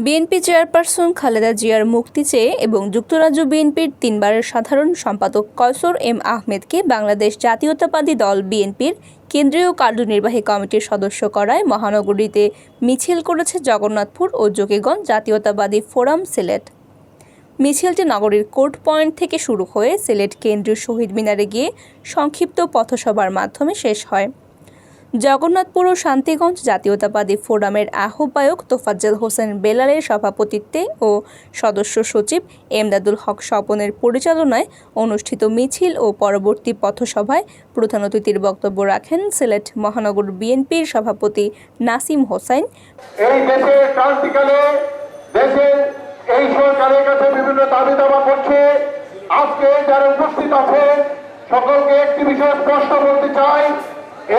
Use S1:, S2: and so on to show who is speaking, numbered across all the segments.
S1: BNP chairperson Khaleda জিয়ার মুক্তি চেয়ে এবং যুক্তরাজ্য বিএনপির ৩ বারের সাধারণ সম্পাদক কয়সর এম আহমেদকে বাংলাদেশ জাতীয়তাবাদী দল বিএনপির কেন্দ্রীয় কার্যনির্বাহী কমিটির সদস্য করায় মহানগরীতে মিছিল করেছে জগন্নাথপুর ও জকিগঞ্জ জাতীয়তাবাদী ফোরাম সিলেট। মিছিলটি নগরীর কোর্ট পয়েন্ট থেকে শুরু হয়ে সিলেট কেন্দ্রীয় শহীদ মিনারে গিয়ে সংক্ষিপ্ত পথসভার মাধ্যমে শেষ হয়। জগন্নাথপুর ও শান্তিগঞ্জ জাতীয়তাবাদী ফোরামের আহ্বায়ক তোফাজ্জল হোসেন বেলালের সভাপতিত্বে ও সদস্য সচিব এমদাদুল হক স্বপনের পরিচালনায় অনুষ্ঠিত মিছিল ও পরবর্তী পথসভায় প্রধান অতিথির বক্তব্য রাখেন সিলেট মহানগর বিএনপির সভাপতি নাসিম হোসাইন।
S2: এই দেশের ক্রান্তিকালে দেশের এই সরকারের কাছে বিভিন্ন দাবি দাবা করছে। আজকে যারা উপস্থিত আছে সকলকে একটি বিষয় স্পষ্ট বলতে চাই,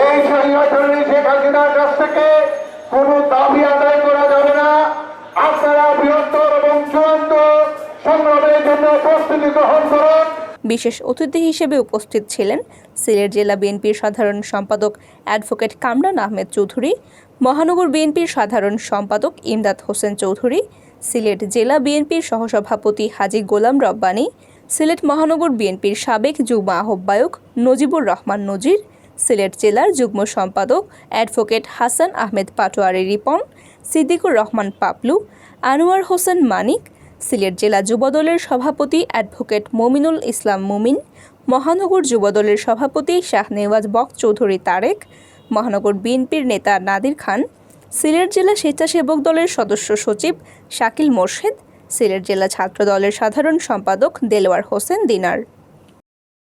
S2: এই স্বৈরাচারী শেখ হাসিনার কাছ থেকে কোনো দাবি আদায় করা যাবে না। আপনারা বৃহত্তর এবং চূড়ান্ত সংগ্রামের জন্য প্রস্তুতি গ্রহণ করুন।
S1: বিশেষ অতিথি হিসেবে উপস্থিত ছিলেন সিলেট জেলা বিএনপির সাধারণ সম্পাদক অ্যাডভোকেট কামরান আহমেদ চৌধুরী, মহানগর বিএনপির সাধারণ সম্পাদক ইমদাদ হোসেন চৌধুরী, সিলেট জেলা বিএনপির সহসভাপতি হাজী গোলাম রব্বানী, সিলেট মহানগর বিএনপির সাবেক যুগ্ম আহ্বায়ক নজিবুর রহমান নজির, সিলেট জেলার যুগ্ম সম্পাদক অ্যাডভোকেট হাসান আহমেদ পাটোয়ারি রিপন, সিদ্দিকুর রহমান পাপলু, আনোয়ার হোসেন মানিক, সিলেট জেলা যুবদলের সভাপতি অ্যাডভোকেট মমিনুল ইসলাম মুমিন, মহানগর যুবদলের সভাপতি শাহনেওয়াজ বক্স-চৌধুরী তারেক, মহানগর বিএনপির নেতা নাদির খান, সিলেট জেলা স্বেচ্ছাসেবক দলের সদস্য সচিব শাকিল মোর্শেদ, সিলেট জেলা ছাত্র দলের সাধারণ সম্পাদক দেলোয়ার হোসেন দিনার।